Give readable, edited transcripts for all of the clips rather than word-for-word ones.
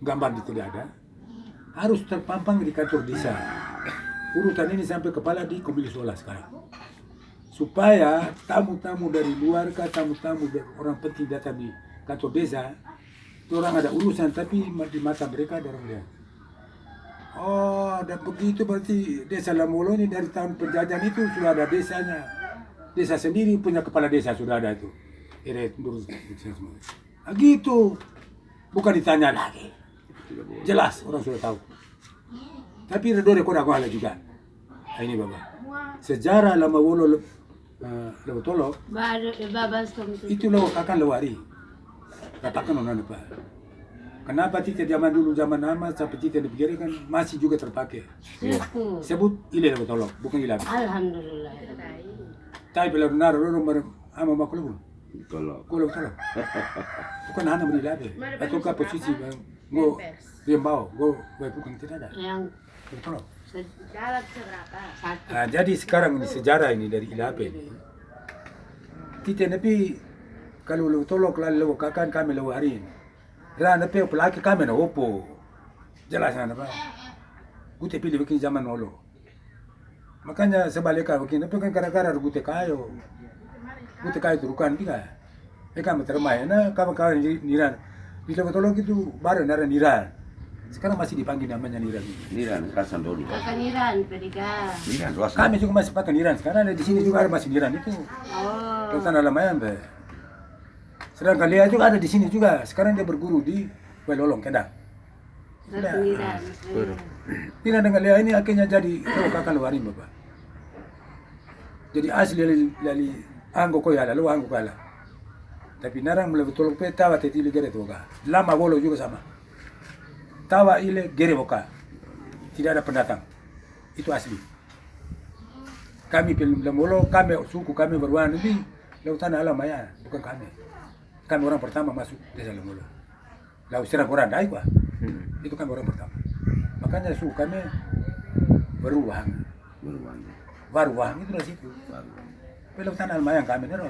gambar di tidak ada, harus terpampang di kantor desa. Urutan ini sampai kepala di Komisi 11 sekarang. Supaya tamu-tamu dari luar, tamu-tamu dari orang penting datang di kantor desa, orang ada urusan tapi di mata mereka ada orang lihat. Oh, dan begitu berarti desa Lamolo ini dari tahun penjajahan itu sudah ada desanya. Desa sendiri punya kepala desa sudah ada itu. Nah, gitu. Bukan ditanya lagi. Jelas orang sudah tahu. Tapi redore kau ada juga. Nah, ini Bapak. Sejarah Lamawolo Lewotolo itu lo akan lewari. Katakan orang Pak. Kenapa tidak zaman dulu zaman lama sampai tidak dipikirkan masih juga terpakai. Sebut ile Lewotolo, bukan ilah. Alhamdulillah. Tapi bila benar orang ama makhluk. Kalau bukan hanya berilabe. Atau ke posisi go rimbau, go bukan tidak ada. Yang betul. Nah, jadi sekarang ini sejarah ini dari Ilape ini. Kita nabi kalau lu tolok lalu kakan kami lalu hari ini. Ran nabi pelaki kami na opo. Jelas apa? Gute pilih bikin zaman olo. Makanya sebaliknya bikin nabi kan gara-gara gute kayo. Gute kayo turukan tiga. Kami termai na kawan-kawan niran. Bila tolok itu baru nara niran. Sekarang masih dipanggil namanya Niran. Niran, Rasan dulu. Pakai Niran, Perika. Niran, Rasan. Kami juga masih pakai Niran. Sekarang di sini juga ada masih Niran itu. Oh. Kelautan Alamayan, Be. Sedangkan Lea juga ada di sini juga. Sekarang dia berguru di Welolong, Kendang. Niran. Niran dengan Lea ini akhirnya jadi kakak luarin, Bapak. Jadi asli dari anggo koyala, lu anggo koyala. Tapi narang mulai betul pe tawa tetili gere toga. Lama bolo juga sama. Tawa ile gere boka. Tidak ada pendatang. Itu asli. Kami Lamolo, kami suku kami berwarna ini lautan alam maya, bukan kami. Kami orang pertama masuk desa Lamolo. Lau serang orang dai gua. Itu kami orang pertama. Makanya suku kami beruang. Baruang itu dari situ. Lautan alam maya kami nero.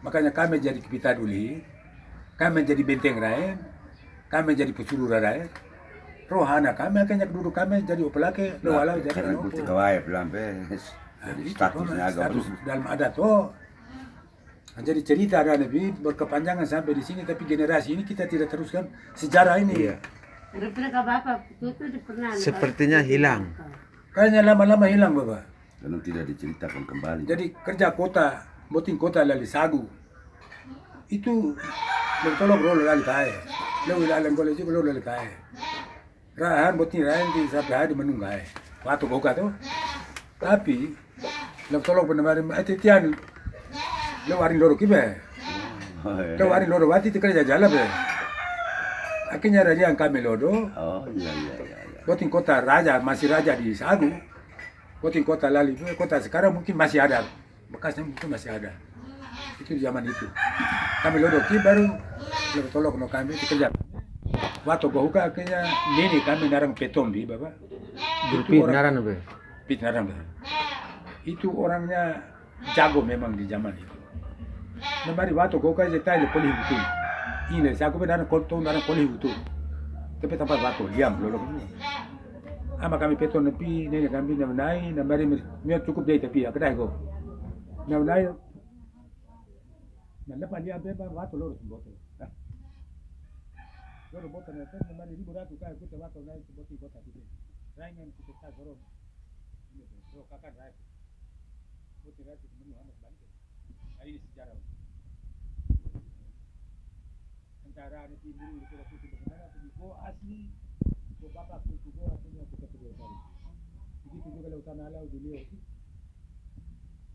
Makanya kami jadi Kipita Duli, kami jadi Benteng Rain, kami jadi Pesuruh Rain. Rohana kami akhirnya duduk kami jadi opelake walau jadi karena putih kawai pelampe jadi statusnya agak status dalam adat tuh. Jadi cerita ada lebih berkepanjangan sampai di sini tapi generasi ini kita tidak teruskan sejarah ini. Iya. Sepertinya hilang. Kayaknya lama-lama hilang Bapak. karena tidak diceritakan kembali. Jadi kerja kota, boting kota lali sagu. Itu mentolok rolo lali kae. Lewi lali ngole juga rolo lali kae. Rahan boting rahan di sampai hari menunggai. Waktu boga tuh. Tapi mentolok benar-benar tian lewarin loro kibe. Lewarin loro wati kerja jalan be. Akhirnya raja yang kami lodo. Oh iya. Boting kota raja masih raja di Sagu. Boting kota lali kota sekarang mungkin masih ada. Bekasnya mungkin masih ada. Itu di zaman itu. Kami lodoki baru tolong no kami kerja. Waktu buka akhirnya nini kami narang petom di Bapak. Pit naran be. Pit narang be. Itu orangnya jago memang di zaman itu. Namari waktu buka aja tadi polih betul. Ini saya benar kontong narang polih betul. Tapi tempat waktu diam lolo. Ama kami petom nepi nini kami namunai namari mir cukup deh tapi ya kedai go. Namunai nah, lepas dia bebas waktu lurus botol. Lurus botol nanti memang ribu ratus kali kita waktu naik botol kota itu. Raingan kita tak korom. Ini tu, kakak raih. Botol raih itu menu anak balik. Hari ini sejarah. Antara ini timur itu waktu itu bagaimana? Tapi go asli, go bapak itu go aslinya kita kedua kali. Begitu juga lautan alau di Leo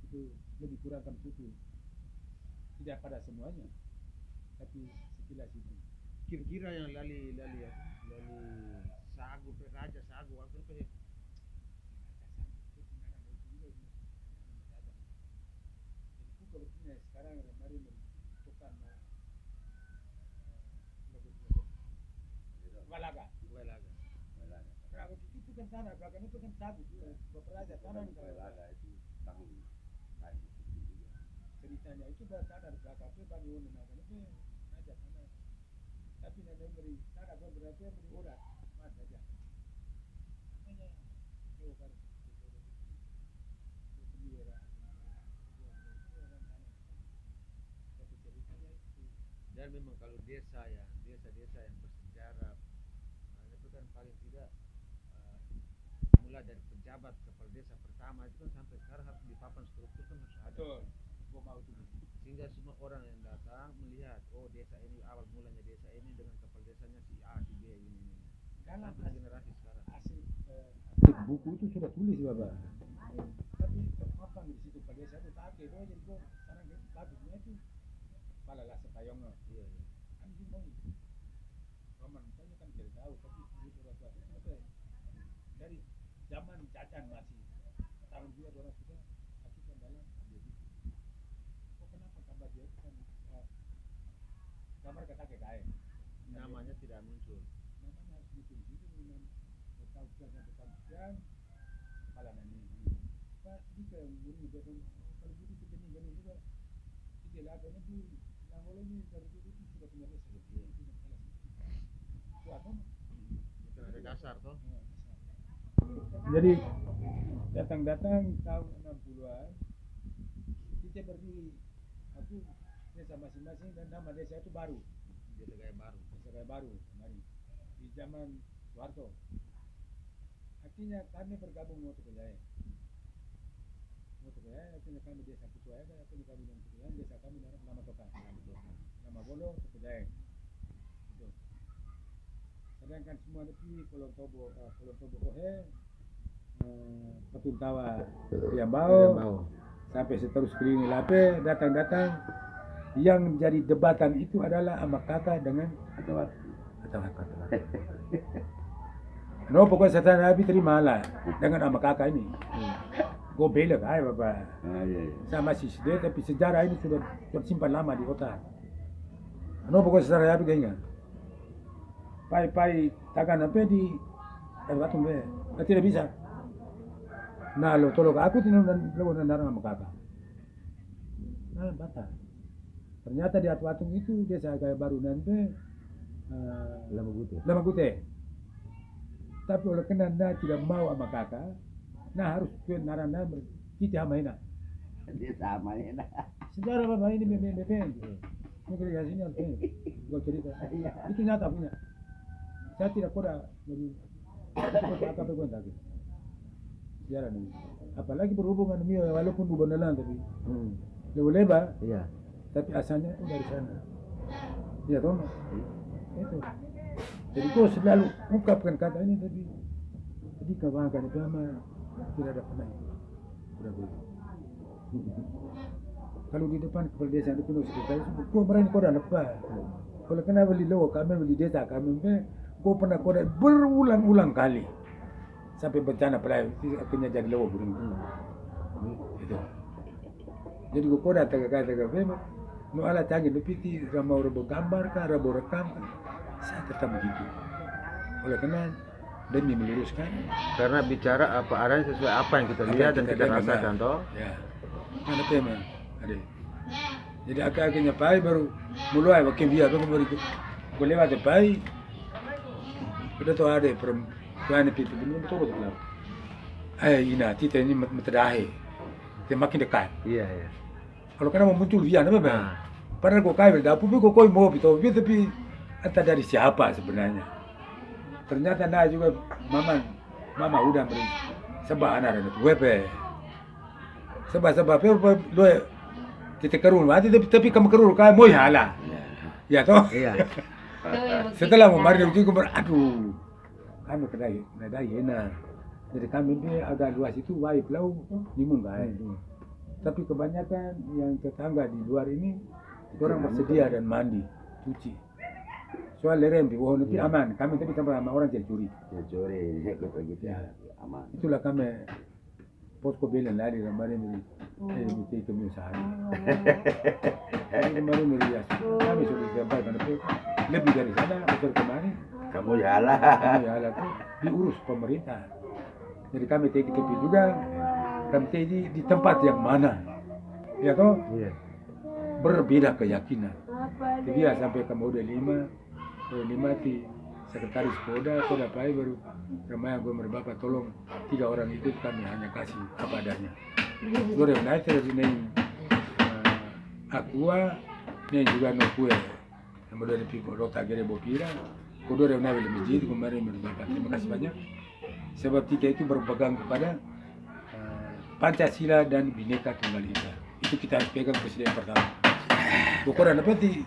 itu lebih kurang kan suku. Tidak pada semuanya, tapi sekilas itu. Kira-kira yang lali sagu raja sagu waktu itu sekarang mari menentukan Walaga. Kalau itu kan tanah, belakang itu kan sagu, raja tanah Walaga itu tahun ceritanya itu tanah belakang itu baru nama itu raja tanah. Tapi nanti beri tanah Dan memang kalau desa yang desa-desa yang bersejarah, itu kan paling tidak mulai dari pejabat kepala desa pertama itu kan sampai sekarang harus di papan struktur kan harus ada. Betul. Gua mau itu. Sehingga semua orang yang datang melihat, oh desa ini awal mulanya desa ini dengan kepala desanya si A, si B ini. Dalam Sampai generasi sekarang. hasil buku itu sudah tulis Bapak. Tapi terpampang di situ pada desa itu tak ada jadi gua sekarang dia bagusnya itu kepala lah sepayongnya. Iya. Kan semua itu. Roman misalnya kan tidak tahu tapi itu surat-surat itu betul. Dari zaman jajan masih tahun juga orang sudah masukkan dalam dia itu. Oh kenapa gambar dia itu kan gambar kata kayak Namanya tidak muncul. namanya harus ditulis itu memang tahu sampai tahun sekian kepala nani. Pak jika guru betul kalau guru itu gini juga tidak ada nanti yang olehnya dari dulu itu sudah punya desa itu tidak salah. Kuat kan? Mungkin ada dasar toh. Jadi datang-datang tahun 60-an kita berdiri aku desa masing-masing dan nama desa itu baru Desa Gaya Baru. desa kayak baru kemarin di zaman Soeharto akhirnya kami bergabung Moto Kejaya akhirnya kami desa Kutuaya akhirnya kami dengan Kutuaya desa kami nama Toka nama Bolo Kejaya itu sedangkan semua negeri Kolon Tobo Ohe Petuntawa Riambau sampai seterus keliling Lape datang-datang yang jadi debatan itu adalah sama kakak dengan atau no pokoknya setelah Nabi terima lah dengan sama kakak ini gue belok aja Bapak Iya. sama si Side tapi sejarah ini sudah tersimpan lama di kota no pokoknya setelah Nabi kayaknya pai tangan apa di batu be tidak bisa nah lo tolong aku tidak lo nandang sama kakak nah batal ternyata di Atu-Atung itu desa Gaya Baru nanti Lama Gute tapi oleh karena anda tidak mau sama kakak nah harus ke narana kita sama ini Dia sama ya. sejarah Bapak ini BP ini kerjanya harus gue cerita itu nyata punya saya tidak koda jadi kakak berkuat lagi sejarah ini apalagi berhubungan mio walaupun bubonalan tapi lebar Iya. tapi asalnya itu dari sana. Iya toh? Itu. Jadi kau selalu ungkapkan kata ini tadi. Jadi kawankan itu sama tidak ada pernah. Sudah begitu. Kalau di depan kepala desa itu penuh sekretari, kau berani kau dah lepas. Kalau kena beli lo, kami beli desa kami, kau pernah kau dah berulang-ulang kali sampai bencana pada akhirnya jadi lo burung. Itu. Jadi kau dah tegak-tegak memang. No ala tangi no piti ramau rebo gambar ka rebo rekam saya tetap begitu oleh karena demi meluruskan Karena bicara apa adanya sesuai apa yang kita lihat dan kita rasakan toh. ya mana tema ada jadi akhirnya pai baru mulai makin dia baru boleh ada pai udah tuh ada perempuan piti belum betul betul ina kita ini metadahe makin dekat Iya. kalau kena muncul dia apa bang? Padahal kau kaya berdapu, kau mau betul, tapi entah dari siapa sebenarnya. Ternyata nah juga mama udah beri sebab anak itu wepe. Sebab lo kita kerul mati tapi kamu kerul kaya mau hala. Ya toh? Iya. Setelah memari itu aduh kami kedai enak. Jadi kami ini agak luas itu baik lau nimun kaya. Tapi kebanyakan yang tetangga di luar ini orang bersedia dan mandi, cuci. Soal lerem di Wohon itu aman. Kami tapi tambah sama orang jadi curi. Ya curi, gitu Ya. aman. Itulah kami posko bilang lari kemarin itu kami sehari. Kemarin merias. Kami sudah gambar karena lebih dari sana besar kemarin. Kamu jalan. Kami alat itu diurus pemerintah. Jadi kami di tepi juga. Kami di tempat yang mana, ya toh? Iya. Berbeda keyakinan. Jadi ya sampai kamu udah lima di sekretaris Koda Pai baru ramai gue bapak tolong 3 orang itu kami hanya kasih apa adanya. Gue naik terus ini aqua nih juga no kue yang boleh pipo rota gere bopira. Kedua naik di masjid kemarin bapak terima kasih banyak. Sebab kita itu berpegang kepada Pancasila dan Bhinneka Tunggal Ika. Itu kita harus pegang presiden pertama. Bukan apa di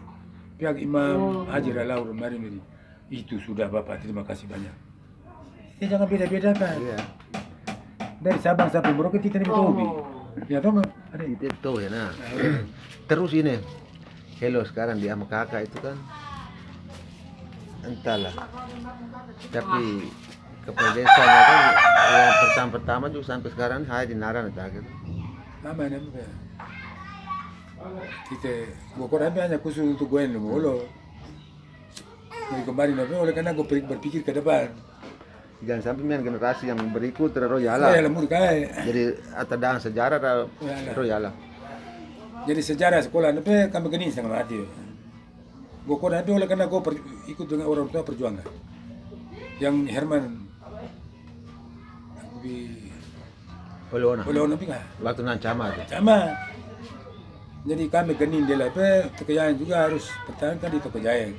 pihak Imam Haji Ralaur kemarin ini. Itu sudah Bapak, terima kasih banyak. Kita jangan beda-bedakan. Iya. Dari Sabang sampai Merauke kita ini hobi. Ya tahu nggak? Ada Itu tahu ya nah. Terus ini, hello sekarang dia sama kakak itu kan, entahlah. Tapi kepala desanya kan yang pertama juga sampai sekarang hai di Naran entah gitu. Lama nih. Kita bukan hanya khusus untuk gue yang mulu. Dari kemarin oleh karena gue berpikir ke depan. Jangan sampai main generasi yang berikut royala. Saya lemur kaya. Jadi atadang sejarah royala. Jadi sejarah sekolah nanti kami gini setengah mati. Gue kau nanti oleh karena gue ikut dengan orang tua perjuangan. Yang Herman oleh orang pinggah. Waktu nan camat. Sama. Jadi kami genin dia lah. Pekerjaan juga harus pertahankan di Tokojaya.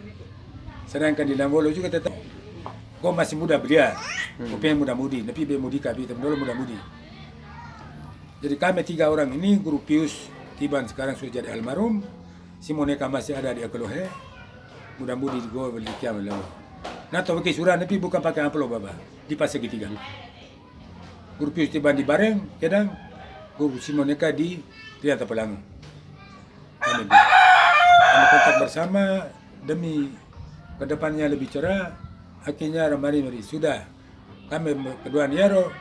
Sedangkan di Lambolo juga tetap kau masih muda belia, kau pengen muda-mudi, tapi be mudi kabi, tapi dulu muda-mudi. Jadi kami 3 orang ini, Guru Pius Tiban sekarang sudah jadi almarhum, si Moneka masih ada di Akalohe, muda-mudi di gua beli kiam lalu. Nah tahu ke surat tapi bukan pakai amplop baba, di pas segitiga. Guru Pius Tiban di Bareng, kadang Guru si Moneka di Riata Pelangi. Kami kontak bersama demi kedepannya lebih cerah. Akhirnya ramai sudah kami kedua niaro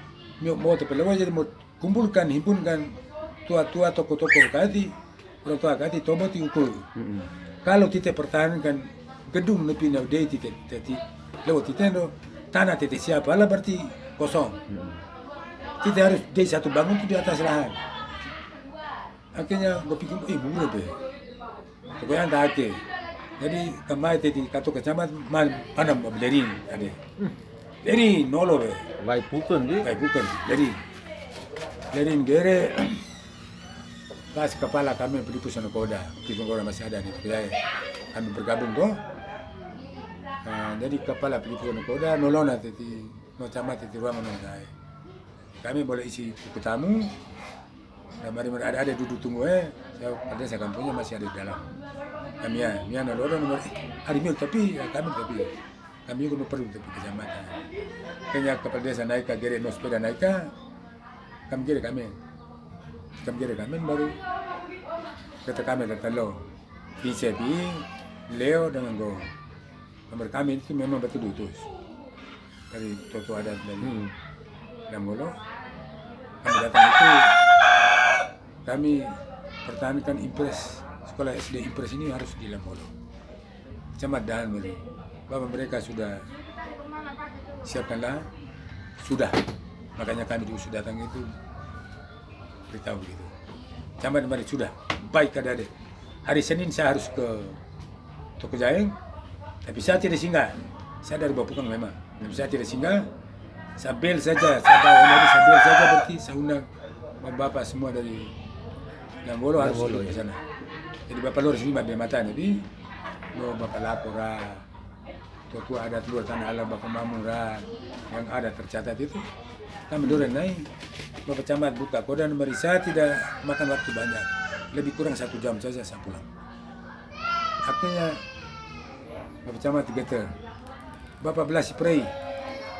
mau terpelewa jadi mau kumpulkan himpunkan tua-tua toko-toko kati orang tua kati toboti ukur. Kalau kita pertahankan gedung lebih naudei titi lewat titendo tanah titi siapa lah berarti kosong. Kita harus di satu bangun itu di atas lahan. Akhirnya berpikir murah be. Pokoknya tak ada. Jadi kemarin tadi kata kecamat mana belerin ada. Lerin nolo be. Baik bukan dia. Baik bukan. Jadi lerin gere pas kepala kami beri pusana Koda. Pusana Koda masih ada nih. Kami bergabung tuh. Jadi kepala beri pusana Koda nolona tadi no camat tadi ruangan nolai. Kami boleh isi buku tamu. Dan mari ada duduk tunggu pada saya kampungnya masih ada di dalam. Kami ya nolong nomor hari mil tapi kami juga perlu tapi kecamatan. Kayaknya kepala desa naik ke gere no sepeda naik ke kami gere kami baru kata kami datang lo Pisepi Leo dengan Go nomor kami itu memang betul diutus dari toto adat dari Lambolo kami datang itu kami pertahankan impres sekolah SD impres ini harus di Lambolo. Camat dan Meli. Bapak mereka sudah siapkanlah, sudah. Makanya kami juga sudah datang itu beritahu gitu. Camat Meli sudah, baik ada deh. Hari Senin saya harus ke Toko Jaeng, tapi saya tidak singgah. Saya dari Bapukang memang, tapi saya tidak singgah. Sabel saja, saya bawa dari sabel saja berarti saya undang bapak semua dari Lambolo harus ke sana. Jadi bapak lurus ini bapak mata tapi lo bapak lapor tua adat luar tanah alam bapak mamura yang ada tercatat itu kami dorong naik bapak camat buka Koda nomor saya tidak makan waktu banyak lebih kurang 1 jam saja saya pulang. Akhirnya bapak camat geter bapak Belasi Prei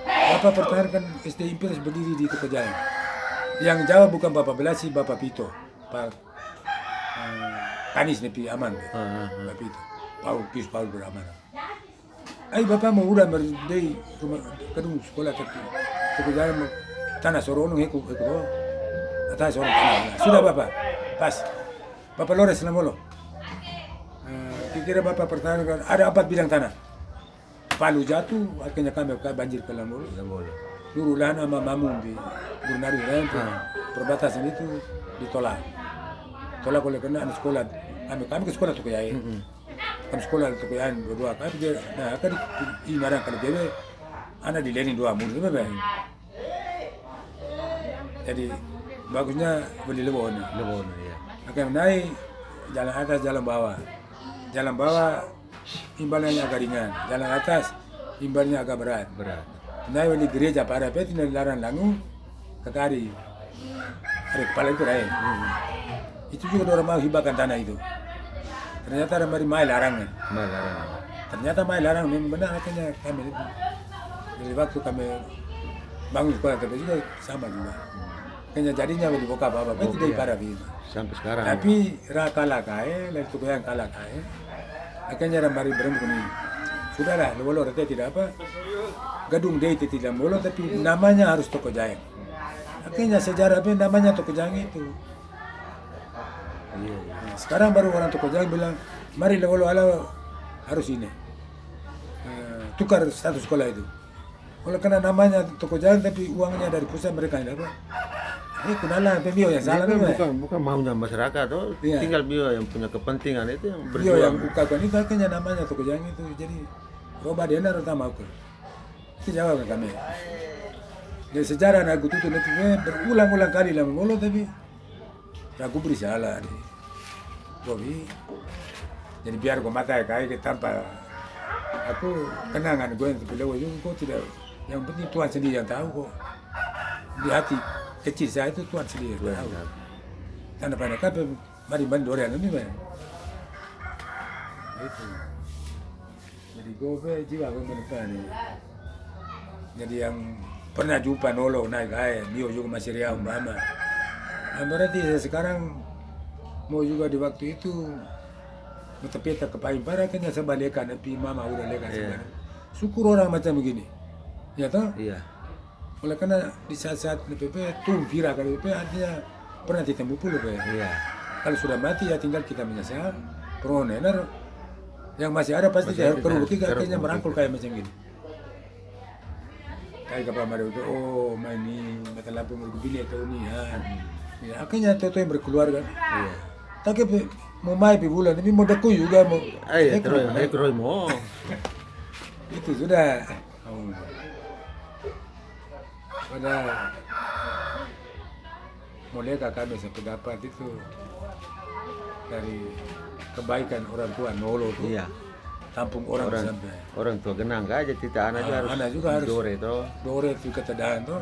bapak pertahankan SD Imperius berdiri di Tokojaya. Yang jawab bukan bapak Belasi bapak Pito Pak Kanis nepi aman, tapi itu Paul beraman. Ay bapak mau udah dari rumah kedung sekolah tapi Tokojaya tanah sorono heko atas orang tanah. Sudah bapak, pas bapak Lores Lambolo. Kira bapak pertahankan ada 4 bidang tanah. Palu jatuh, akhirnya kami banjir ke Lambolo. Nurulan sama Mamun di Burnaru perbatasan itu ditolak. Tolak oleh karena anak sekolah, kami ke sekolah Tokojaya. Kami sekolah tu kan berdua kan dia nah kan di marang kalau dia anak di learning dua mulu bebe. Jadi bagusnya beli lebon. Lebon ya. Akan naik jalan atas jalan bawah. Jalan bawah imbalannya agak ringan. Jalan atas imbalnya agak berat. Berat. Naik beli gereja pada peti larang langu kekari. Ada kepala itu lain. Itu juga orang mau hibahkan tanah itu. Ternyata ada mai larangan. Malarang. Ternyata mai larang memang benar akhirnya kami itu. Jadi waktu kami bangun sekolah tapi juga sama juga. Kayaknya jadinya beli buka apa Oh, tidak iya. parah gitu. Sampai sekarang. Tapi kalah kae, lain tu yang kalah kae. Akhirnya ramari berembuk ni. Sudahlah, lolo rete tidak apa. Gadung dia itu tidak bolo tapi namanya harus Toko Jayang. Akhirnya sejarah apa namanya Toko Jayang itu. Iya. Nah, sekarang baru orang Toko Jayang bilang, mari lolo ala harus ini. Tukar status sekolah itu. Kalau karena namanya Toko Jayang tapi uangnya dari pusat mereka ini apa? Kenalan pembio yang salah Ini memang. kan bukan maunya masyarakat tuh. Iya. Tinggal bio yang punya kepentingan itu yang Beliau yang berjuang. ukakan itu akhirnya namanya Toko Jayang itu jadi roba dia nak rata mau ke. Itu jawab kami. Dari sejarah aku tuh berulang-ulang kali lah mulu tapi aku beri salah nih. Bobi. Jadi biar kau mata kayak tanpa aku kenangan gue yang terpilih itu kok tidak. Yang penting Tuhan sendiri yang tahu kok. Di hati kecil saya itu Tuhan sendiri yang tahu. Tanda pada kape mari bandorian ini man. Itu. Jadi gue jiwa gue menekan nih. Jadi yang pernah jumpa nolo naik air, Mio juga masih riau mama. Nah, berarti saya sekarang mau juga di waktu itu Metepeta ke Paimpara kayaknya sebalikan tapi mama udah lekas sekarang. Syukur orang macam begini. Ya toh? Iya. Oleh karena di saat-saat PPP tumpira kalau PPP artinya pernah ditemu puluh ya. Iya. Kalau sudah mati ya tinggal kita menyesal. Pronener yang masih ada pasti Masih ada, kerubuk kita kerubuk akhirnya merangkul kita. kayak macam gini. Kayak kapal mari itu oh main ini mata lampu berbini atau ini ya. Ya akhirnya toto yang berkeluarga. Iya. Tapi mau main di bulan ini mau deku juga mau. Ayo terus ekroy mo. Itu sudah. Pada mulai kami sampai dapat itu dari kebaikan orang tua nolo tuh. Iya. Tampung orang sampai. Orang tua genang aja kita anak juga harus. Anak juga harus. Dore tuh. Dore itu ketedahan tuh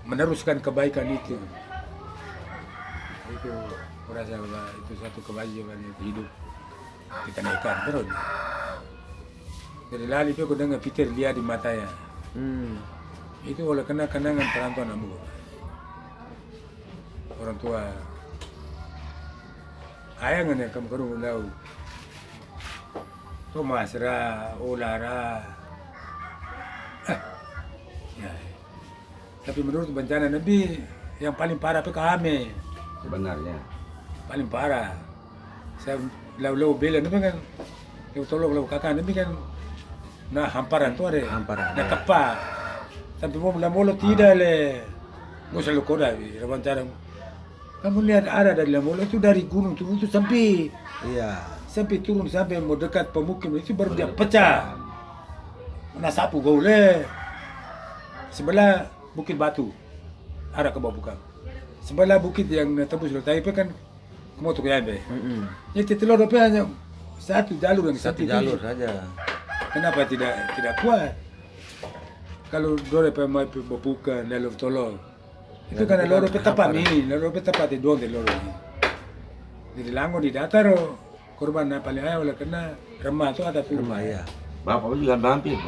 meneruskan kebaikan itu. Itu merasa bahwa itu satu kewajiban itu hidup kita naikkan terus. Jadi lali itu aku dengar Peter lihat di matanya. Itu oleh kena kenangan perantauan amu. Orang tua ayang ne kamu kerung lau. Thomas ra, Olara. Ya. Tapi menurut bencana Nabi yang paling parah itu kami. Sebenarnya. Paling parah. Saya lau bela Nabi kan. Lau tolong lau kakak Nabi kan. Nah hamparan tuh ada. Hamparan. Nah tepat. Tapi mau Lamolo tidak le. Gue selalu koda wawancara. Kamu lihat ada dari Lamolo itu dari gunung itu sampai Iya. turun sampai mau dekat pemukiman itu baru dia pecah. Mana sapu gaule. Sebelah Bukit Batu. Ada ke bawah bukan. Sebelah bukit yang tembus Lotai kan mau tuh kayak be. Jadi telur hanya satu jalur yang Satu satu jalur saja. Kenapa tidak kuat? Kalau dore pemain bukan lalu tolong. Itu karena loro petapa ini, loro petapa di donde loro ini. Jadi lango di datar korban paling ayah oleh kena remah tu ada tu. Rumah ya. Bapak juga hampir.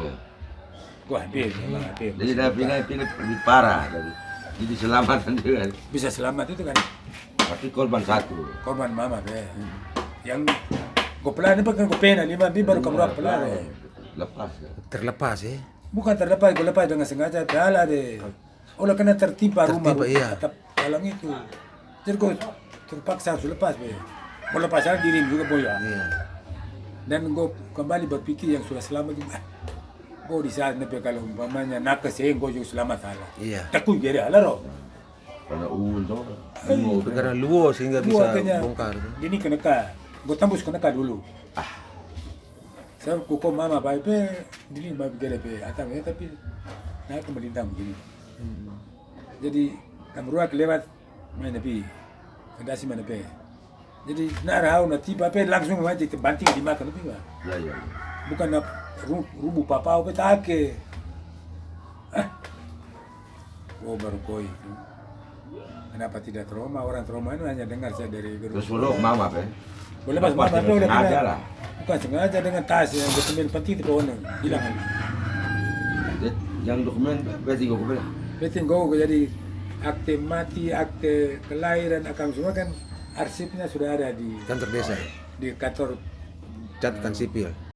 Gua hampir, memang hampir. Jadi pilih lebih parah dari. Jadi selamatan juga. Bisa selamat itu kan Tapi korban satu. korban mama be. Yang gue pelan apa kan gue pena 5 baru kamu berapa pelan. Lepas ya. Terlepas ya. Bukan terlepas, gue lepas dengan sengaja piala deh. Oleh kena tertimpa rumah Iya. atap palang itu. Jadi gue terpaksa harus lepas be. Mau lepas saya diri juga boya. Iya. Dan gue kembali berpikir yang sudah selamat itu. Gue di saat nepe kalau umpamanya nakes gue juga selamat salah. Iya. Takut gede ala roh. Karena tuh. Itu karena luas sehingga bisa Gua kena bongkar. ini kena gue tembus kena dulu. Saya kuko mama pai pe dili bai gede pe atang ya tapi naik ke melintang begini. Jadi kamruak lewat main api. Kendasi mana pe. Jadi narau na tiba pe langsung aja banting dimakan lebih bah. Ya. Bukan na rubu papau pe take. Oh baru koi itu. Kenapa tidak trauma? Orang trauma itu hanya dengar saya dari guru. Terus belum mama pe. Boleh pas mama pe udah Ada kena. lah. Bukan sengaja dengan tas yang dokumen penting itu pohon hilang. Yang dokumen berarti gue bilang. Penting go jadi akte mati, akte kelahiran, akam semua kan arsipnya sudah ada di Kantor desa, di kantor catatan sipil.